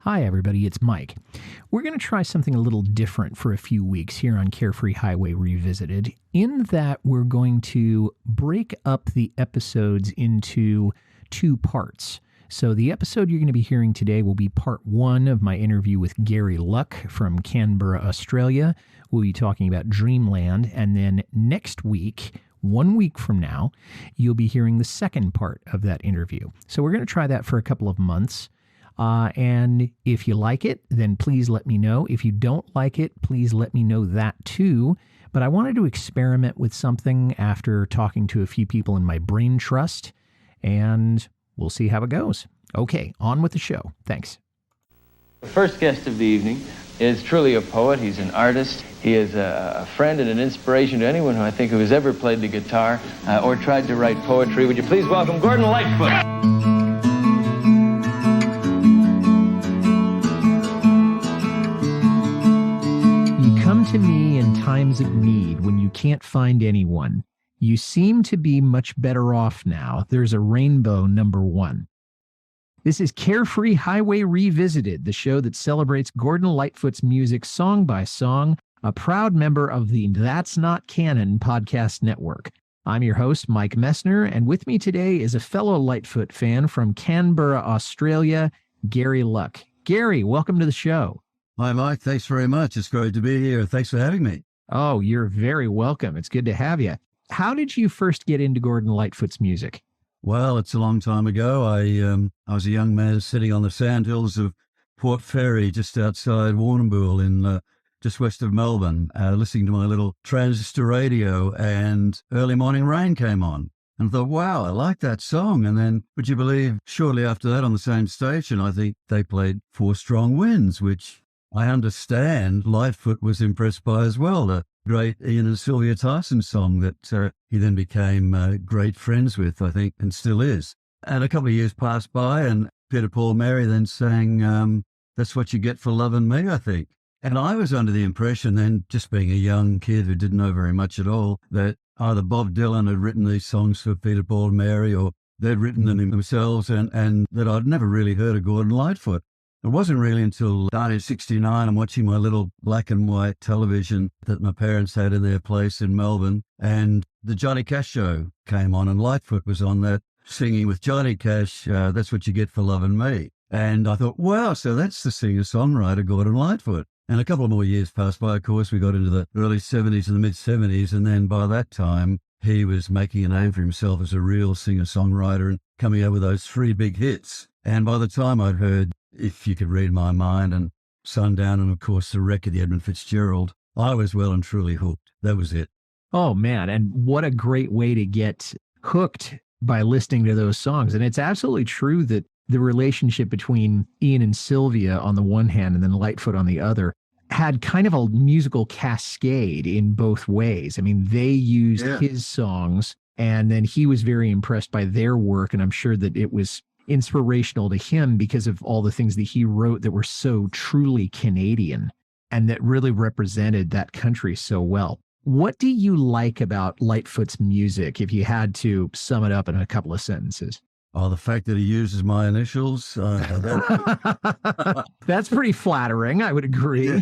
Hi, everybody, it's Mike. We're going to try something a little different for a few weeks here on Carefree Highway Revisited, in that we're going to break up the episodes into two parts. So the episode you're going to be hearing today will be part one of my interview with Gary Luck from Canberra, Australia. We'll be talking about Dreamland, and then next week, 1 week from now, you'll be hearing the second part of that interview. So we're going to try that for a couple of months. And if you like it, then please let me know. If you don't like it, please let me know that too. But I wanted to experiment with something after talking to a few people in my brain trust, and we'll see how it goes. Okay, on with the show. Thanks. The first guest of the evening is truly a poet. He's an artist. He is a friend and an inspiration to anyone who has ever played the guitar or tried to write poetry. Would you please welcome Gordon Lightfoot? To me in times of need when you can't find anyone. You seem to be much better off now. There's a rainbow, number one. This is Carefree Highway Revisited, the show that celebrates Gordon Lightfoot's music song by song, a proud member of the That's Not Canon podcast network. I'm your host, Mike Messner, and with me today is a fellow Lightfoot fan from Canberra, Australia, Gary Luck. Gary, welcome to the show. Hi, Mike. Thanks very much. It's great to be here. Thanks for having me. Oh, you're very welcome. It's good to have you. How did you first get into Gordon Lightfoot's music? Well, it's a long time ago. I was a young man sitting on the sandhills of Port Fairy, just outside Warrnambool in just west of Melbourne, listening to my little transistor radio, and Early Morning Rain came on. And I thought, wow, I like that song. And then, would you believe, shortly after that on the same station, I think they played Four Strong Winds, which I understand Lightfoot was impressed by as well, the great Ian and Sylvia Tyson song that he then became great friends with, I think, and still is. And a couple of years passed by, and Peter, Paul, Mary then sang That's What You Get for Loving Me, I think. And I was under the impression then, just being a young kid who didn't know very much at all, that either Bob Dylan had written these songs for Peter, Paul, and Mary, or they'd written them themselves, and that I'd never really heard of Gordon Lightfoot. It wasn't really until 1969, I'm watching my little black and white television that my parents had in their place in Melbourne, and the Johnny Cash show came on, and Lightfoot was on that, singing with Johnny Cash, That's What You Get for Loving Me. And I thought, wow, so that's the singer-songwriter Gordon Lightfoot. And a couple of more years passed by, of course, we got into the early 70s and the mid-70s, and then by that time, he was making a name for himself as a real singer-songwriter and coming out with those three big hits. And by the time I'd heard If You Could Read My Mind and Sundown, and of course the record, the Edmund Fitzgerald, I was well and truly hooked. That was it. Oh man, and what a great way to get hooked by listening to those songs. And it's absolutely true that the relationship between Ian and Sylvia on the one hand and then Lightfoot on the other had kind of a musical cascade in both ways. I mean, they used his songs, and then he was very impressed by their work, and I'm sure that it was inspirational to him because of all the things that he wrote that were so truly Canadian and that really represented that country so well. What do you like about Lightfoot's music, if you had to sum it up in a couple of sentences? Oh, the fact that he uses my initials. That's pretty flattering, I would agree. Yeah.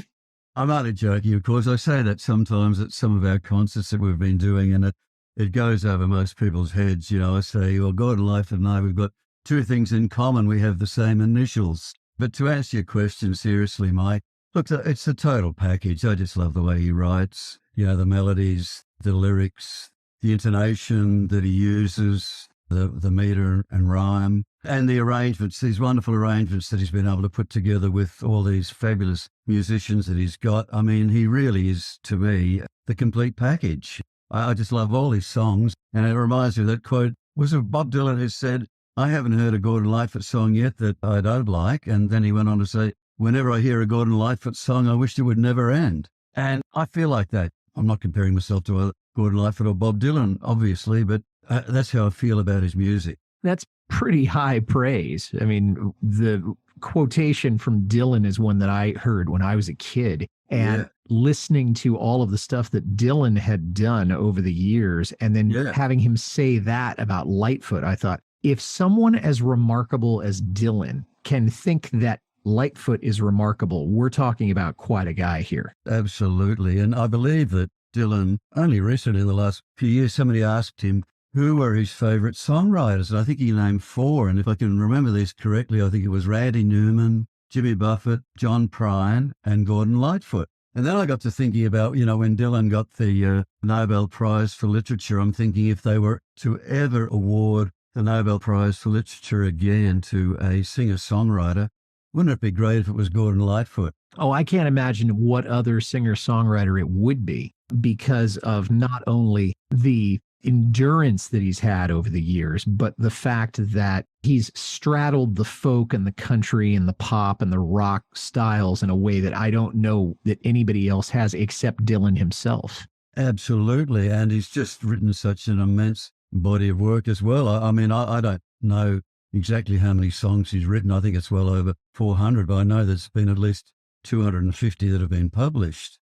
I'm only joking, of course. I say that sometimes at some of our concerts that we've been doing, and it goes over most people's heads. You know, I say, well, Gordon Lightfoot and I, we've got two things in common. We have the same initials. But to answer your question seriously, Mike, look, it's a total package. I just love the way he writes, you know, the melodies, the lyrics, the intonation that he uses, the meter and rhyme, and the arrangements, these wonderful arrangements that he's been able to put together with all these fabulous musicians that he's got. I mean, he really is, to me, the complete package. I just love all his songs. And it reminds me of that quote, was it Bob Dylan who said, I haven't heard a Gordon Lightfoot song yet that I don't like. And then he went on to say, whenever I hear a Gordon Lightfoot song, I wish it would never end. And I feel like that. I'm not comparing myself to Gordon Lightfoot or Bob Dylan, obviously, but that's how I feel about his music. That's pretty high praise. I mean, the quotation from Dylan is one that I heard when I was a kid. And listening to all of the stuff that Dylan had done over the years, and then having him say that about Lightfoot, I thought, if someone as remarkable as Dylan can think that Lightfoot is remarkable. We're talking about quite a guy here. Absolutely. And I believe that Dylan, only recently in the last few years, somebody asked him who were his favourite songwriters. And I think he named 4. And if I can remember these correctly, I think it was Randy Newman, Jimmy Buffett, John Prine, and Gordon Lightfoot. And then I got to thinking about, when Dylan got the Nobel Prize for Literature, I'm thinking if they were to ever award the Nobel Prize for Literature again to a singer-songwriter, wouldn't it be great if it was Gordon Lightfoot? Oh, I can't imagine what other singer-songwriter it would be, because of not only the endurance that he's had over the years, but the fact that he's straddled the folk and the country and the pop and the rock styles in a way that I don't know that anybody else has except Dylan himself. Absolutely. And he's just written such an immense body of work as well. I mean, I don't know exactly how many songs he's written. I think it's well over 400, but I know there's been at least 250 that have been published.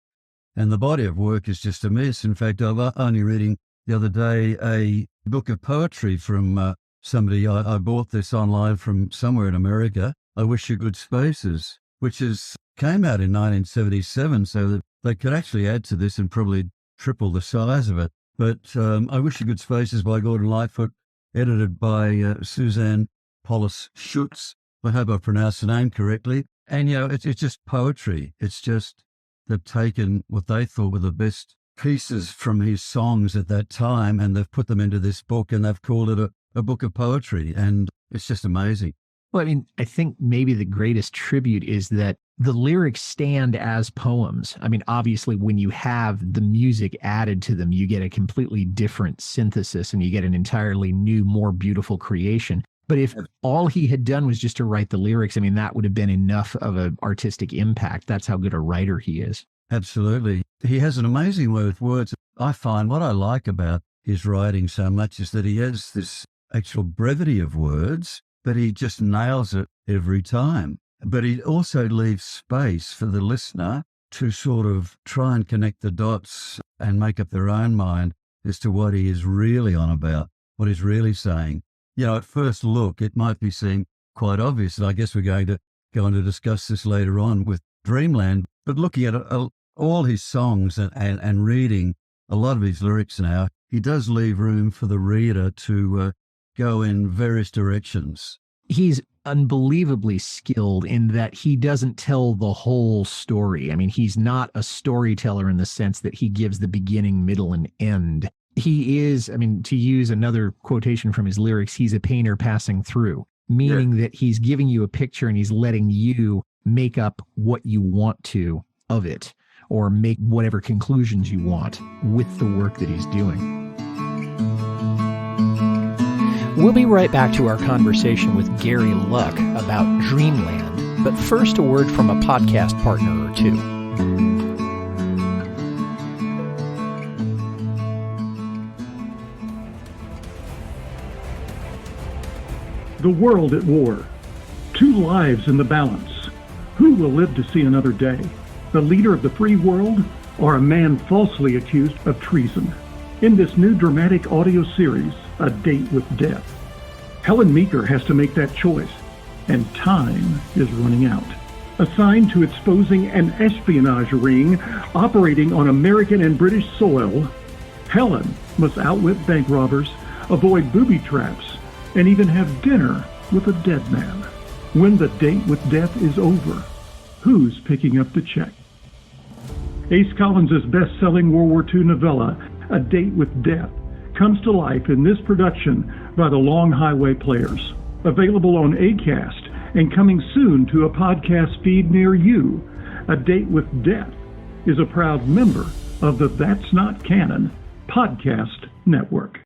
And the body of work is just immense. In fact, I was only reading the other day a book of poetry from somebody. I bought this online from somewhere in America, I Wish You Good Spaces, which came out in 1977, so that they could actually add to this and probably triple the size of it. But I Wish You Good Spaces by Gordon Lightfoot, edited by Suzanne Pollis Schutz. I hope I pronounced the name correctly. And, it's just poetry. It's just they've taken what they thought were the best pieces from his songs at that time, and they've put them into this book, and they've called it a book of poetry. And it's just amazing. Well, I mean, I think maybe the greatest tribute is that the lyrics stand as poems. I mean, obviously, when you have the music added to them, you get a completely different synthesis and you get an entirely new, more beautiful creation. But if all he had done was just to write the lyrics, I mean, that would have been enough of an artistic impact. That's how good a writer he is. Absolutely. He has an amazing way with words. I find what I like about his writing so much is that he has this actual brevity of words, but he just nails it every time. But he also leaves space for the listener to sort of try and connect the dots and make up their own mind as to what he is really on about, what he's really saying. At first look, it might be seen quite obvious, and I guess we're going to go on to discuss this later on with Dreamland, but looking at all his songs and reading a lot of his lyrics now, he does leave room for the reader to go in various directions. He's unbelievably skilled in that he doesn't tell the whole story. I mean, he's not a storyteller in the sense that he gives the beginning, middle, and end. He is, I mean, to use another quotation from his lyrics, he's a painter passing through, meaning that he's giving you a picture and he's letting you make up what you want to of it, or make whatever conclusions you want with the work that he's doing. We'll be right back to our conversation with Gary Luck about Dreamland, but first a word from a podcast partner or two. The world at war. 2 lives in the balance. Who will live to see another day? The leader of the free world, or a man falsely accused of treason? In this new dramatic audio series, A Date with Death, Helen Meeker has to make that choice, and time is running out. Assigned to exposing an espionage ring operating on American and British soil, Helen must outwit bank robbers, avoid booby traps, and even have dinner with a dead man. When the date with death is over, who's picking up the check? Ace Collins' best-selling World War II novella, A Date with Death, comes to life in this production by the Long Highway Players. Available on Acast and coming soon to a podcast feed near you, A Date with Death is a proud member of the That's Not Canon podcast network.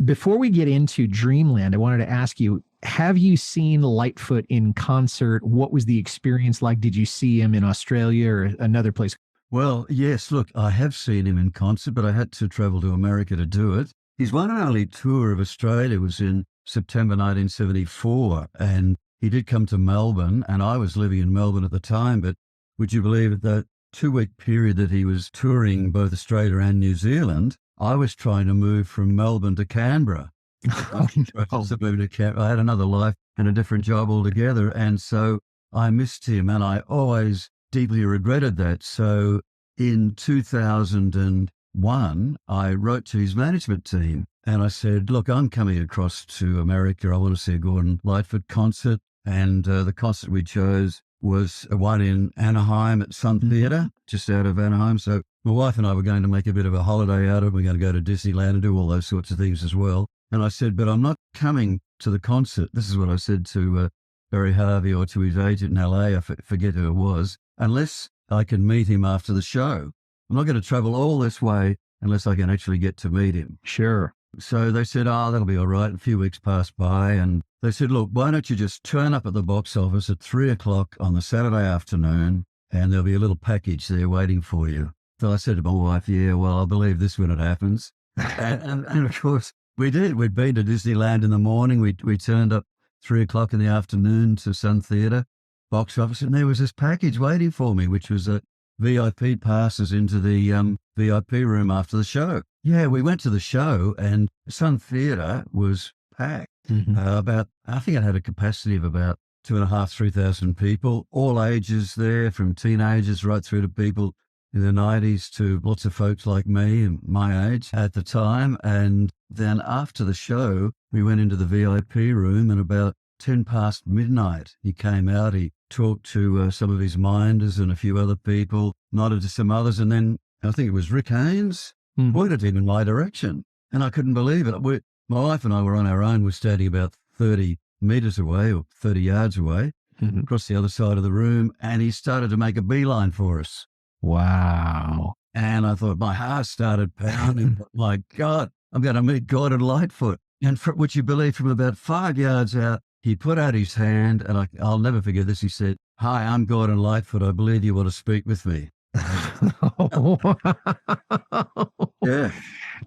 Before we get into Dreamland, I wanted to ask you, have you seen Lightfoot in concert? What was the experience like? Did you see him in Australia or another place? Well, yes, look, I have seen him in concert, but I had to travel to America to do it. His one and only tour of Australia was in September 1974, and he did come to Melbourne, and I was living in Melbourne at the time, but would you believe that 2-week period that he was touring both Australia and New Zealand, I was trying to move from Melbourne to Canberra. Oh, no. I had another life and a different job altogether. And so I missed him, and I always deeply regretted that. So in 2001, I wrote to his management team and I said, look, I'm coming across to America. I want to see a Gordon Lightfoot concert. And the concert we chose was one in Anaheim at Sun Theatre, just out of Anaheim. So my wife and I were going to make a bit of a holiday out of it. We're going to go to Disneyland and do all those sorts of things as well. And I said, but I'm not coming to the concert. This is what I said to Barry Harvey or to his agent in LA. I forget who it was, unless I can meet him after the show. I'm not going to travel all this way unless I can actually get to meet him. Sure. So they said, that'll be all right. A few weeks passed by and they said, look, why don't you just turn up at the box office at 3:00 on the Saturday afternoon and there'll be a little package there waiting for you. So I said to my wife, yeah, well, I'll believe this when it happens. and of course we did. We'd been to Disneyland in the morning. We turned up 3:00 in the afternoon to Sun Theatre box office and there was this package waiting for me, which was a VIP passes into the VIP room after the show. Yeah, we went to the show and Sun Theatre was packed. I think it had a capacity of about 2,500, 3,000 people, all ages there, from teenagers right through to people in the 90s to lots of folks like me and my age at the time. And then after the show, we went into the VIP room and about 10 past midnight, he came out, he talked to some of his minders and a few other people, nodded to some others, and then I think it was Rick Haynes, pointed him in my direction. And I couldn't believe it. My wife and I were on our own. We're standing about 30 metres away or 30 yards away across the other side of the room, and he started to make a beeline for us. Wow. And I thought, my heart started pounding. My God, I'm going to meet Gordon Lightfoot. And would you believe, from about 5 yards out, he put out his hand, and I'll never forget this. He said, "Hi, I'm Gordon Lightfoot. I believe you want to speak with me." Yeah.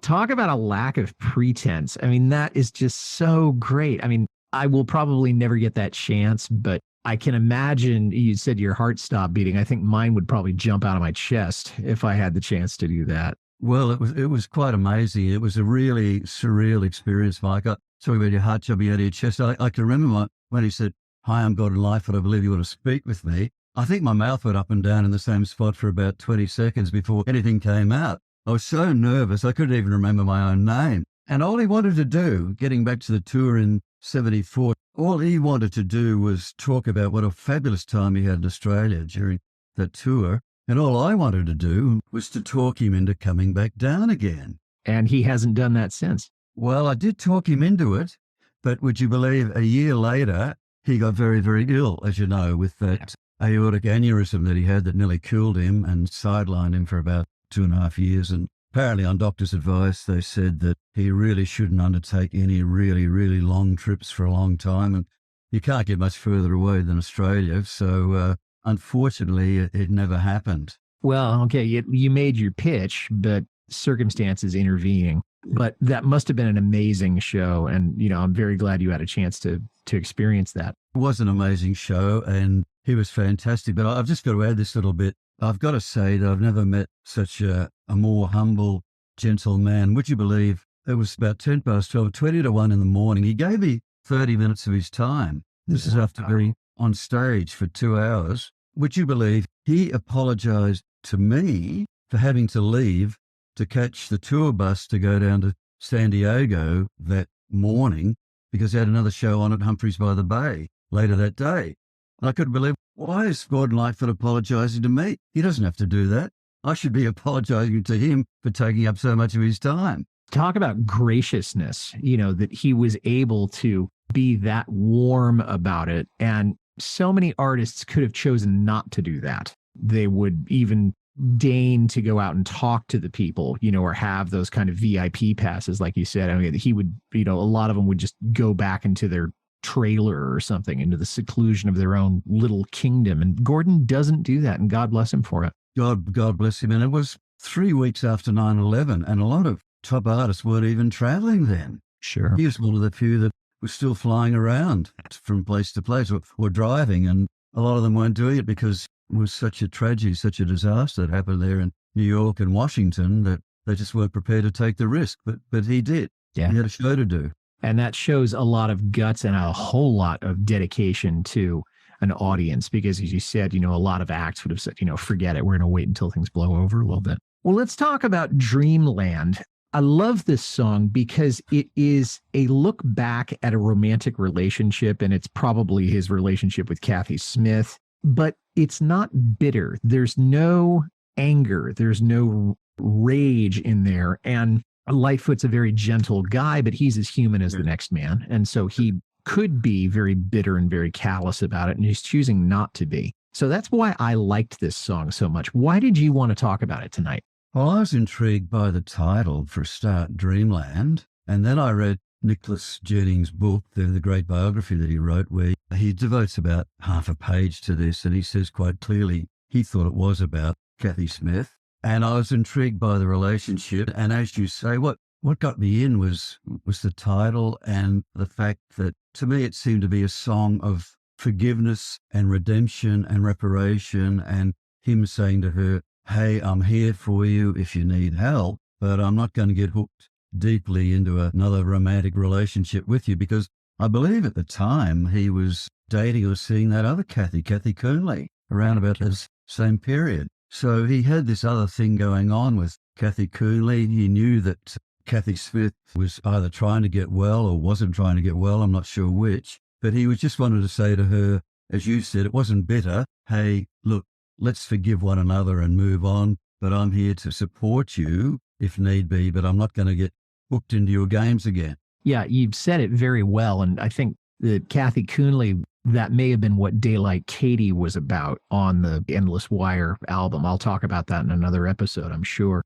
Talk about a lack of pretense. I mean, that is just so great. I mean, I will probably never get that chance, but I can imagine. You said your heart stopped beating. I think mine would probably jump out of my chest if I had the chance to do that. Well, it was quite amazing. It was a really surreal experience, Mike. Talking about your heart jumping out of your chest. I can remember when he said, "Hi, I'm Gordon Lightfoot. I believe you want to speak with me." I think my mouth went up and down in the same spot for about 20 seconds before anything came out. I was so nervous, I couldn't even remember my own name. And all he wanted to do, getting back to the tour in 74, all he wanted to do was talk about what a fabulous time he had in Australia during that tour. And all I wanted to do was to talk him into coming back down again. And he hasn't done that since. Well, I did talk him into it, but would you believe, a year later, he got very, very ill, as you know, with that aortic aneurysm that he had that nearly killed him and sidelined him for about 2.5 years. And apparently on doctor's advice, they said that he really shouldn't undertake any really, really long trips for a long time. And you can't get much further away than Australia. So unfortunately, it never happened. Well, okay, you made your pitch, but circumstances intervening. But that must have been an amazing show. And, I'm very glad you had a chance to experience that. It was an amazing show and he was fantastic. But I've just got to add this little bit. I've got to say that I've never met such a more humble, gentle man. Would you believe it was about 10 past 12, 20 to 1 in the morning. He gave me 30 minutes of his time. This is after being on stage for 2 hours. Would you believe he apologized to me for having to leave to catch the tour bus to go down to San Diego that morning because he had another show on at Humphreys by the Bay later that day. And I couldn't believe, why is Gordon Lightfoot apologizing to me? He doesn't have to do that. I should be apologizing to him for taking up so much of his time. Talk about graciousness, that he was able to be that warm about it. And so many artists could have chosen not to do that. They would even deign to go out and talk to the people, or have those kind of VIP passes, like you said. I mean, he would, a lot of them would just go back into their trailer or something, into the seclusion of their own little kingdom. And Gordon doesn't do that, and God bless him for it. God bless him. And it was 3 weeks after 9/11, and a lot of top artists weren't even traveling then. Sure. He was one of the few that was still flying around from place to place or driving, and a lot of them weren't doing it because it was such a tragedy, such a disaster that happened there in New York and Washington that they just weren't prepared to take the risk. But he did. Yeah. He had a show to do. And that shows a lot of guts and a whole lot of dedication to an audience, because as you said, a lot of acts would have said, forget it. We're going to wait until things blow over a little bit. Well, let's talk about Dreamland. I love this song because it is a look back at a romantic relationship, and it's probably his relationship with Kathy Smith, but it's not bitter. There's no anger. There's no rage in there. And Lightfoot's a very gentle guy, but he's as human as the next man. And so he could be very bitter and very callous about it, and he's choosing not to be. So that's why I liked this song so much. Why did you want to talk about it tonight? Well, I was intrigued by the title for a start, Dreamland. And then I read Nicholas Jennings' book, the great biography that he wrote, where he devotes about half a page to this. And he says quite clearly he thought it was about Kathy Smith. And I was intrigued by the relationship. And as you say, what got me in was the title and the fact that, to me, it seemed to be a song of forgiveness and redemption and reparation, and him saying to her, hey, I'm here for you if you need help, but I'm not going to get hooked deeply into another romantic relationship with you, because I believe at the time he was dating or seeing that other Kathy Coonley, around about this same period. So he had this other thing going on with Kathy Coonley. He knew that Kathy Smith was either trying to get well or wasn't trying to get well. I'm not sure which, but he was just wanted to say to her, as you said, it wasn't bitter. Hey, look, let's forgive one another and move on, but I'm here to support you if need be, but I'm not going to get hooked into your games again. Yeah, you've said it very well. And I think that Kathy Coonley, that may have been what Daylight Katie was about on the Endless Wire album. I'll talk about that in another episode, I'm sure.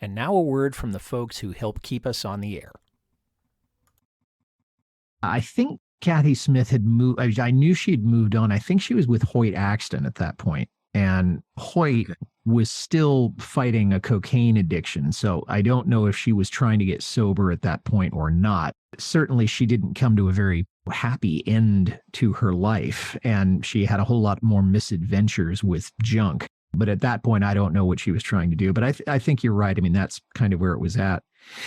And now a word from the folks who help keep us on the air. I think Kathy Smith had moved. I knew she'd moved on. I think she was with Hoyt Axton at that point, and Hoyt was still fighting a cocaine addiction. So I don't know if she was trying to get sober at that point or not. Certainly she didn't come to a very happy end to her life, and she had a whole lot more misadventures with junk. But at that point, I don't know what she was trying to do. But I think you're right. I mean, that's kind of where it was at.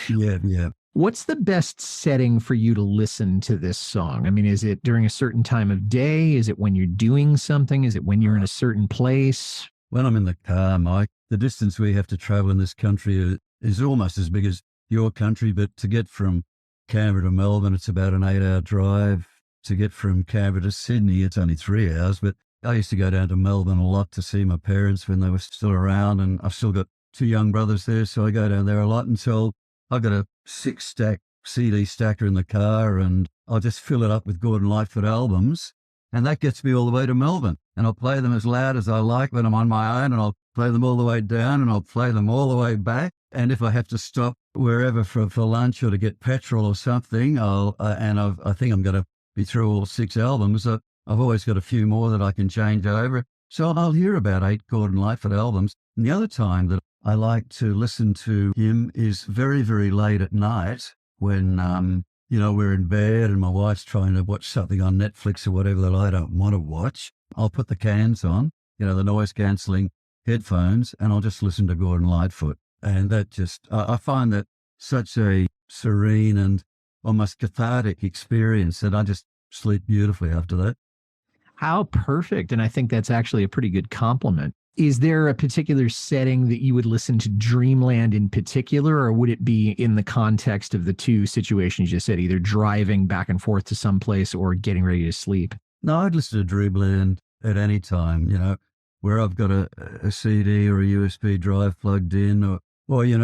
Yeah. What's the best setting for you to listen to this song? I mean, is it during a certain time of day? Is it when you're doing something? Is it when you're in a certain place? When I'm in the car, Mike, the distance we have to travel in this country is almost as big as your country, but to get from Canberra to Melbourne, it's about an 8-hour drive. To get from Canberra to Sydney, it's only 3 hours. But I used to go down to Melbourne a lot to see my parents when they were still around, and I've still got 2 young brothers there, so I go down there a lot until I've got a 6-stack CD stacker in the car, and I'll just fill it up with Gordon Lightfoot albums, and that gets me all the way to Melbourne. And I'll play them as loud as I like when I'm on my own, and I'll play them all the way down, and I'll play them all the way back. And if I have to stop wherever for lunch or to get petrol or something, I think I'm going to be through all 6 albums. I've always got a few more that I can change over. So I'll hear about 8 Gordon Lightfoot albums. And the other time that I like to listen to him is very, very late at night when, we're in bed and my wife's trying to watch something on Netflix or whatever that I don't want to watch. I'll put the cans on, the noise cancelling headphones, and I'll just listen to Gordon Lightfoot. And that I find that such a serene and almost cathartic experience that I just sleep beautifully after that. How perfect. And I think that's actually a pretty good compliment. Is there a particular setting that you would listen to Dreamland in particular, or would it be in the context of the 2 situations you said, either driving back and forth to someplace or getting ready to sleep? No, I'd listen to Dreamland at any time, where I've got a CD or a USB drive plugged in or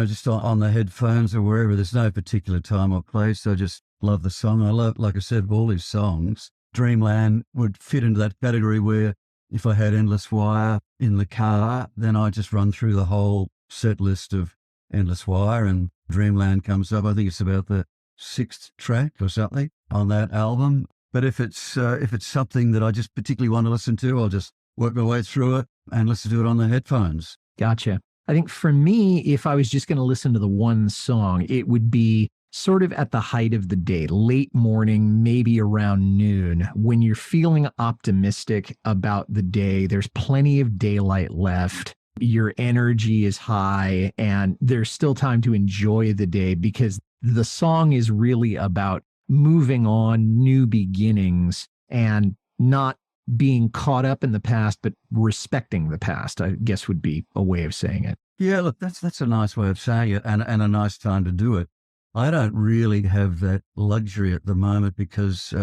just on the headphones or wherever. There's no particular time or place. I just love the song. I love, like I said, all his songs. Dreamland would fit into that category where if I had Endless Wire in the car, then I just run through the whole set list of Endless Wire, and Dreamland comes up. I think it's about the 6th track or something on that album. But if it's something that I just particularly want to listen to, I'll just work my way through it and listen to it on the headphones. Gotcha. I think for me, if I was just going to listen to the one song, it would be sort of at the height of the day, late morning, maybe around noon, when you're feeling optimistic about the day. There's plenty of daylight left. Your energy is high and there's still time to enjoy the day, because the song is really about moving on, new beginnings, and not being caught up in the past, but respecting the past, I guess would be a way of saying it. Yeah, look, that's a nice way of saying it, and a nice time to do it. I don't really have that luxury at the moment because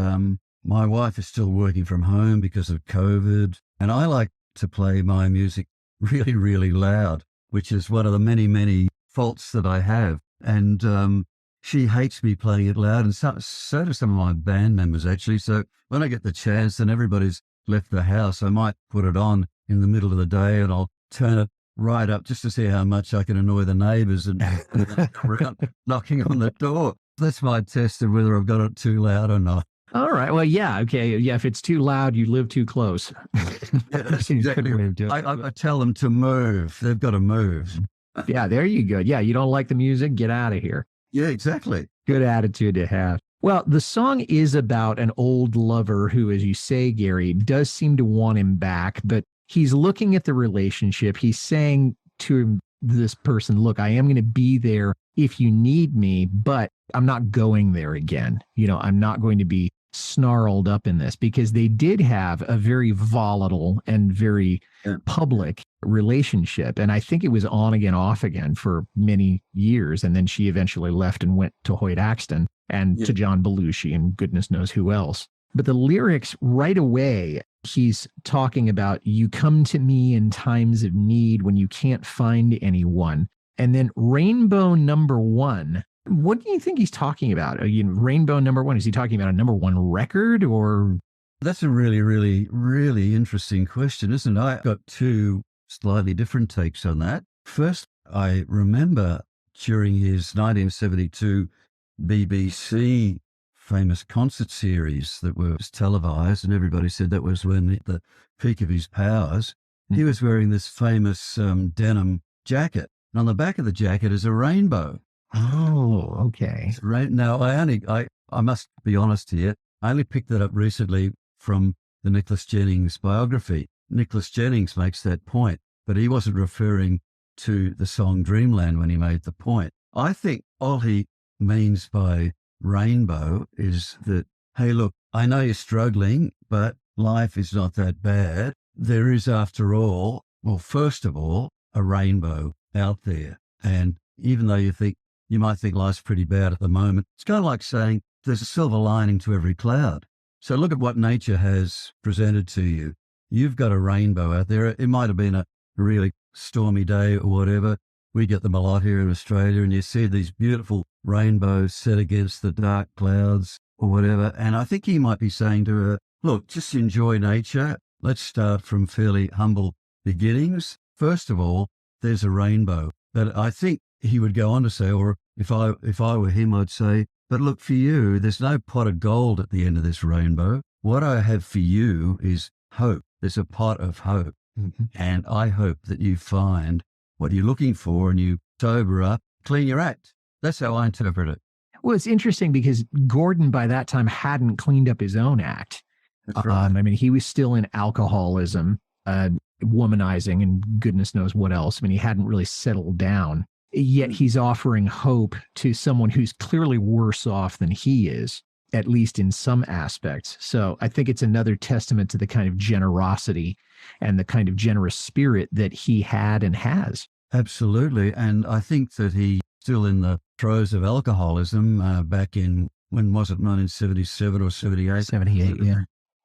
my wife is still working from home because of COVID, and I like to play my music really, really loud, which is one of the many, many faults that I have. And she hates me playing it loud, and so do some of my band members, actually. So when I get the chance and everybody's left the house, I might put it on in the middle of the day and I'll turn it right up just to see how much I can annoy the neighbours and around knocking on the door. That's my test of whether I've got it too loud or not. All right. Well, yeah. Okay. Yeah. If it's too loud, you live too close. Yeah, that's exactly what I tell them to move. They've got to move. Yeah, there you go. Yeah, you don't like the music? Get out of here. Yeah, exactly. Good attitude to have. Well, the song is about an old lover who, as you say, Gary, does seem to want him back, but he's looking at the relationship. He's saying to this person, look, I am going to be there if you need me, but I'm not going there again. I'm not going to be snarled up in this, because they did have a very volatile and very public relationship. And I think it was on again, off again for many years. And then she eventually left and went to Hoyt Axton and to John Belushi and goodness knows who else. But the lyrics right away, he's talking about, you come to me in times of need when you can't find anyone. And then Rainbow Number One. What do you think he's talking about? Rainbow Number One, is he talking about a number one record or? That's a really, really, really interesting question, isn't it? I've got two slightly different takes on that. First, I remember during his 1972 BBC famous concert series that was televised, and everybody said that was when at the peak of his powers, he was wearing this famous denim jacket. And on the back of the jacket is a rainbow. Oh, okay. Now, I must be honest here, I only picked that up recently from the Nicholas Jennings biography. Nicholas Jennings makes that point, but he wasn't referring to the song Dreamland when he made the point. I think all he means by rainbow is that, hey, look, I know you're struggling, but life is not that bad. There is, after all, well, first of all, a rainbow out there. And even though you might think life's pretty bad at the moment, it's kind of like saying there's a silver lining to every cloud. So look at what nature has presented to you. You've got a rainbow out there. It might have been a really stormy day or whatever. We get them a lot here in Australia, and you see these beautiful rainbows set against the dark clouds or whatever. And I think he might be saying to her, look, just enjoy nature. Let's start from fairly humble beginnings. First of all, there's a rainbow. But I think he would go on to say, or if I were him, I'd say, but look, for you, there's no pot of gold at the end of this rainbow. What I have for you is hope. There's a pot of hope. Mm-hmm. And I hope that you find what you're looking for and you sober up, clean your act. That's how I interpret it. Well, it's interesting because Gordon by that time hadn't cleaned up his own act. That's right. I mean, he was still in alcoholism, womanizing, and goodness knows what else. I mean, he hadn't really settled down. Yet he's offering hope to someone who's clearly worse off than he is, at least in some aspects. So I think it's another testament to the kind of generosity and the kind of generous spirit that he had and has. Absolutely. And I think that he's still in the throes of alcoholism back in, when was it, 1977 or 78? 78, yeah.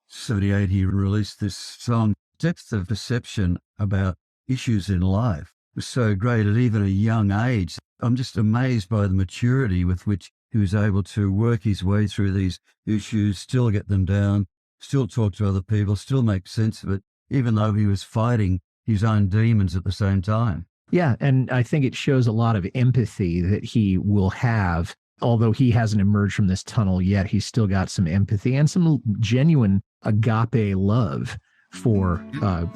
78, he released this song. Depth of perception about issues in life was so great at even a young age. I'm just amazed by the maturity with which he was able to work his way through these issues, still get them down, still talk to other people, still make sense of it, even though he was fighting his own demons at the same time. Yeah, and I think it shows a lot of empathy that he will have. Although he hasn't emerged from this tunnel yet, he's still got some empathy and some genuine agape love for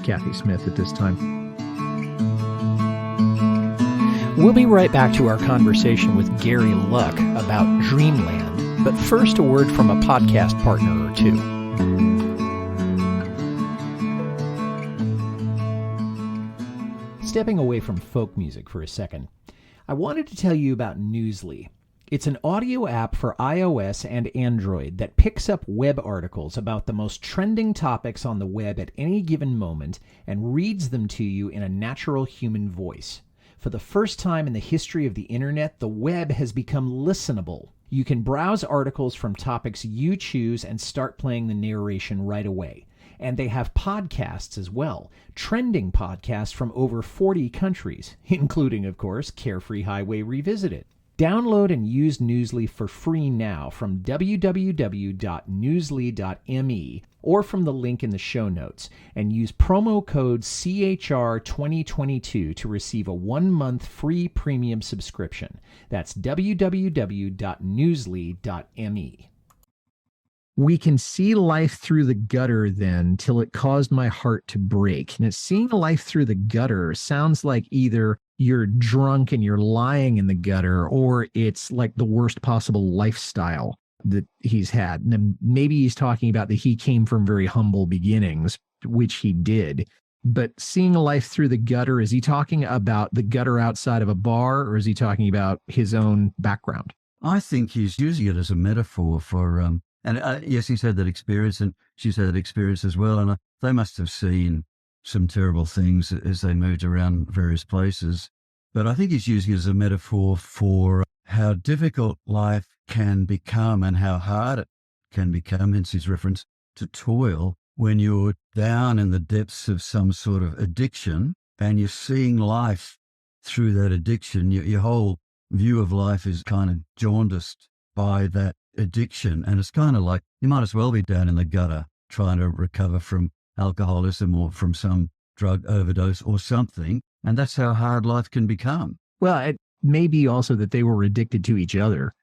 Kathy Smith at this time. We'll be right back to our conversation with Gary Luck about Dreamland, but first a word from a podcast partner or two. Stepping away from folk music for a second, I wanted to tell you about Newsly. It's an audio app for iOS and Android that picks up web articles about the most trending topics on the web at any given moment and reads them to you in a natural human voice. For the first time in the history of the internet, the web has become listenable. You can browse articles from topics you choose and start playing the narration right away. And they have podcasts as well, trending podcasts from over 40 countries, including, of course, Carefree Highway Revisited. Download and use Newsly for free now from www.newsly.me or from the link in the show notes, and use promo code CHR2022 to receive a 1-month free premium subscription. That's www.newsly.me. We can see life through the gutter then till it caused my heart to break. And seeing life through the gutter sounds like either you're drunk and you're lying in the gutter, or it's like the worst possible lifestyle that he's had. And then maybe he's talking about that he came from very humble beginnings, which he did. But seeing life through the gutter, is he talking about the gutter outside of a bar, or is he talking about his own background? I think he's using it as a metaphor for, yes, he's had that experience, and she's had that experience as well. And they must have seen some terrible things as they moved around various places. But I think he's using it as a metaphor for how difficult life can become and how hard it can become, hence his reference to toil, when you're down in the depths of some sort of addiction and you're seeing life through that addiction. Your whole view of life is kind of jaundiced by that addiction. And it's kind of like you might as well be down in the gutter trying to recover from alcoholism or from some drug overdose or something. And that's how hard life can become. Well, it may be also that they were addicted to each other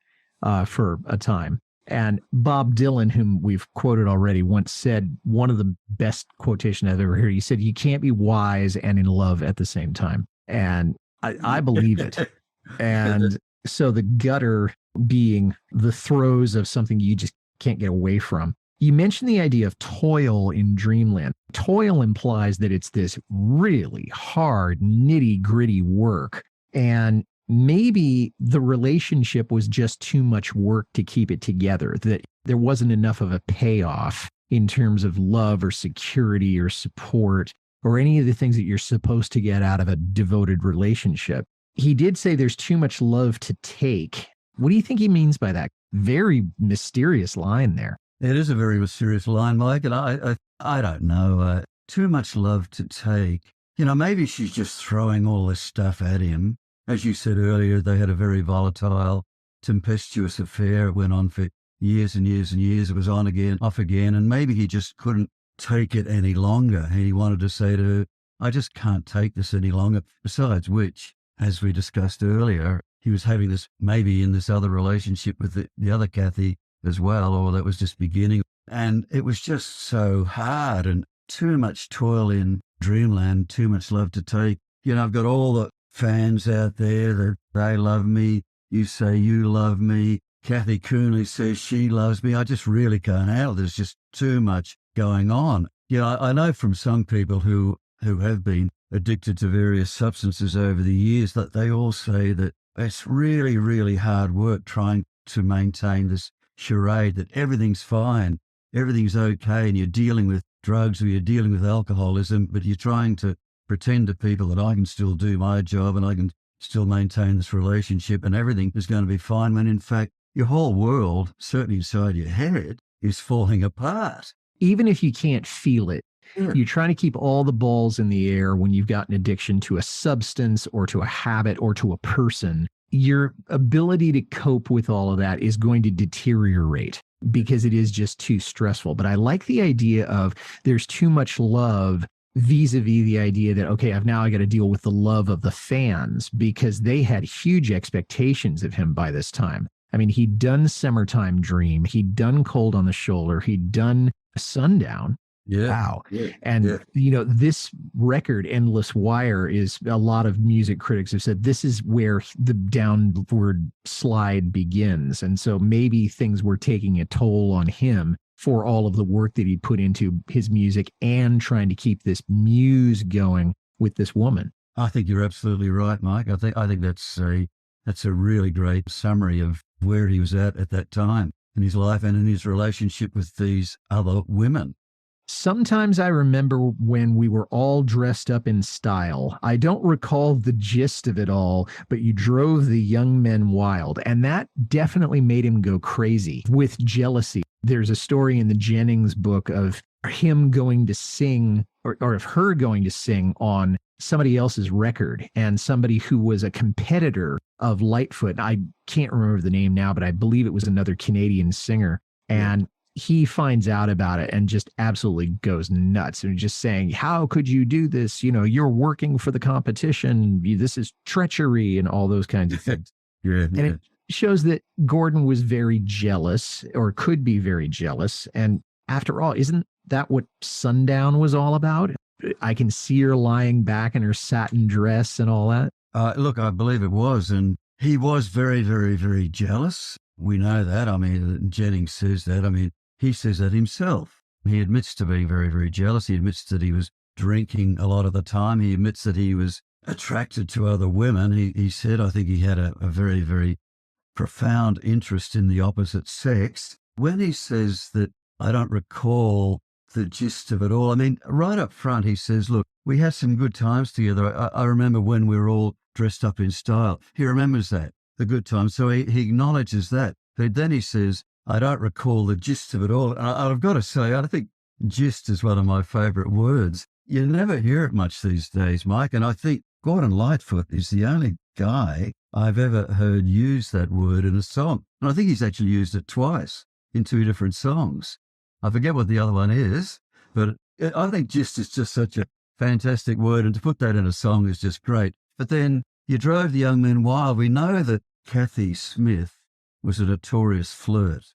for a time. And Bob Dylan, whom we've quoted already, once said one of the best quotations I've ever heard. He said, "You can't be wise and in love at the same time." And I believe it. And so the gutter being the throes of something you just can't get away from. You mentioned the idea of toil in Dreamland. Toil implies that it's this really hard, nitty-gritty work. And maybe the relationship was just too much work to keep it together, that there wasn't enough of a payoff in terms of love or security or support or any of the things that you're supposed to get out of a devoted relationship. He did say there's too much love to take. What do you think he means by that? Very mysterious line there. It is a very mysterious line, Mike, and I don't know. Too much love to take. Maybe she's just throwing all this stuff at him. As you said earlier, they had a very volatile, tempestuous affair. It went on for years and years and years. It was on again, off again, and maybe he just couldn't take it any longer. And he wanted to say to her, I just can't take this any longer. Besides which, as we discussed earlier, he was having this, maybe in this other relationship with the other Kathy as well, or that was just beginning. And it was just so hard and too much toil in Dreamland, too much love to take. I've got all the fans out there that they love me. You say you love me. Kathy Coonley says she loves me. I just really can't handle. There's just too much going on. I know from some people who have been addicted to various substances over the years that they all say that it's really, really hard work trying to maintain this charade that everything's fine, everything's okay, and you're dealing with drugs or you're dealing with alcoholism, but you're trying to pretend to people that I can still do my job and I can still maintain this relationship and everything is going to be fine, when in fact your whole world, certainly inside your head, is falling apart. Even if you can't feel it, Sure. You're trying to keep all the balls in the air when you've got an addiction to a substance or to a habit or to a person. Your ability to cope with all of that is going to deteriorate because it is just too stressful. But I like the idea of there's too much love vis-a-vis the idea that, okay, I got to deal with the love of the fans because they had huge expectations of him by this time. I mean, he'd done Summertime Dream. He'd done Cold on the Shoulder. He'd done Sundown. Yeah. Wow. Yeah. And, this record, Endless Wire, is a lot of music critics have said this is where the downward slide begins. And so maybe things were taking a toll on him for all of the work that he put into his music and trying to keep this muse going with this woman. I think you're absolutely right, Mike. I think that's that's a really great summary of where he was at that time in his life and in his relationship with these other women. Sometimes I remember when we were all dressed up in style. I don't recall the gist of it all, but you drove the young men wild, and that definitely made him go crazy with jealousy. There's a story in the Jennings book of him going to sing, or of her going to sing on somebody else's record, and somebody who was a competitor of Lightfoot. I can't remember the name now, but I believe it was another Canadian singer. And he finds out about it and just absolutely goes nuts and just saying, how could you do this? You know, you're working for the competition. This is treachery and all those kinds of things. And it shows that Gordon was very jealous, or could be very jealous. And after all, isn't that what Sundown was all about? I can see her lying back in her satin dress and all that. Look, I believe it was. And he was very, very, very jealous. We know that. I mean, Jennings says that. I mean, he says that himself. He admits to being very, very jealous. He admits that he was drinking a lot of the time. He admits that he was attracted to other women. He said, I think he had a very, very profound interest in the opposite sex. When he says that, I don't recall the gist of it all. I mean, right up front, he says, look, we had some good times together. I remember when we were all dressed up in style. He remembers that, the good times. So he acknowledges that. But then he says, I don't recall the gist of it all. And I've got to say, I think gist is one of my favourite words. You never hear it much these days, Mike. And I think Gordon Lightfoot is the only guy I've ever heard use that word in a song. And I think he's actually used it twice in 2 different songs. I forget what the other one is, but I think gist is just such a fantastic word. And to put that in a song is just great. But then you drove the young men wild. We know that Kathy Smith was a notorious flirt.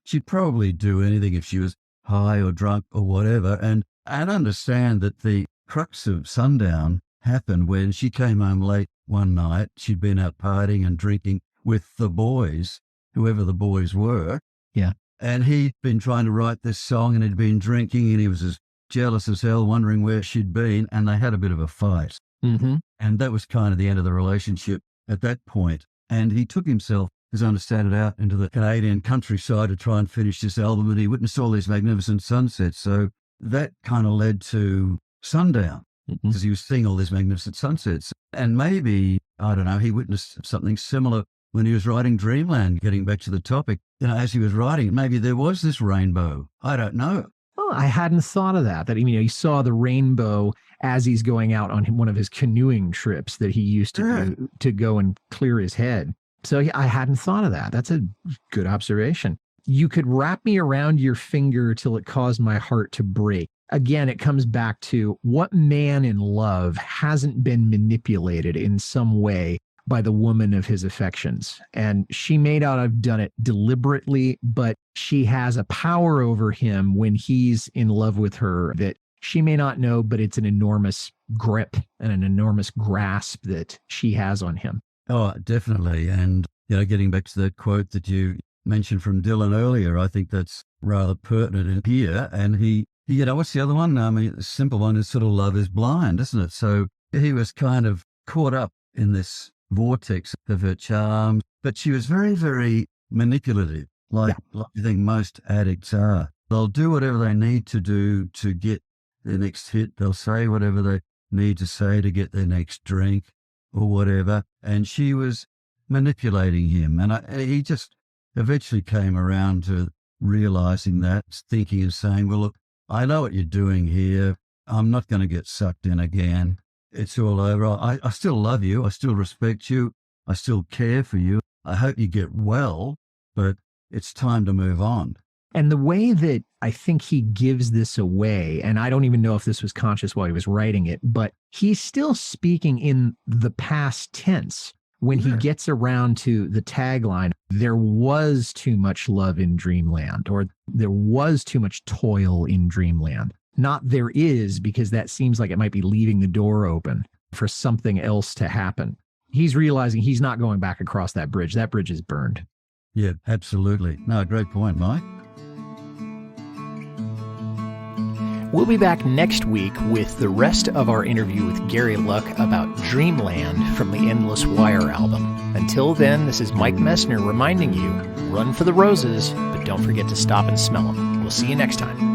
She'd probably do anything if she was high or drunk or whatever. And understand that the crux of Sundown happened when she came home late one night. She'd been out partying and drinking with the boys, whoever the boys were. Yeah. And he'd been trying to write this song and he'd been drinking and he was as jealous as hell, wondering where she'd been. And they had a bit of a fight. Mm-hmm. And that was kind of the end of the relationship at that point. And he took himself, as I understand it, out into the Canadian countryside to try and finish this album, and he witnessed all these magnificent sunsets. So that kind of led to Sundown, because he was seeing all these magnificent sunsets. And maybe, I don't know, he witnessed something similar when he was writing Dreamland, getting back to the topic. You know, as he was writing it, maybe there was this rainbow. I don't know. Oh, I hadn't thought of that. That, he saw the rainbow as he's going out on one of his canoeing trips that he used to go and clear his head. So I hadn't thought of that. That's a good observation. You could wrap me around your finger till it caused my heart to break. Again, it comes back to what man in love hasn't been manipulated in some way by the woman of his affections. And she may not have done it deliberately, but she has a power over him when he's in love with her that she may not know, but it's an enormous grip and an enormous grasp that she has on him. Oh, definitely. And, getting back to that quote that you mentioned from Dylan earlier, I think that's rather pertinent in here. And he what's the other one? I mean, the simple one is sort of love is blind, isn't it? So he was kind of caught up in this vortex of her charm, but she was very, very manipulative, like I think most addicts are. They'll do whatever they need to do to get their next hit. They'll say whatever they need to say to get their next drink or whatever. And she was manipulating him. And he just eventually came around to realizing that, thinking and saying, well, look, I know what you're doing here. I'm not going to get sucked in again. It's all over. I still love you. I still respect you. I still care for you. I hope you get well, but it's time to move on. And the way that I think he gives this away, and I don't even know if this was conscious while he was writing it, but he's still speaking in the past tense when he gets around to the tagline, there was too much love in Dreamland, or there was too much toil in Dreamland. Not there is, because that seems like it might be leaving the door open for something else to happen. He's realizing he's not going back across that bridge. That bridge is burned. Yeah, absolutely. No, great point, Mike. We'll be back next week with the rest of our interview with Gary Luck about Dreamland from the Endless Wire album. Until then, this is Mike Messner reminding you, run for the roses, but don't forget to stop and smell them. We'll see you next time.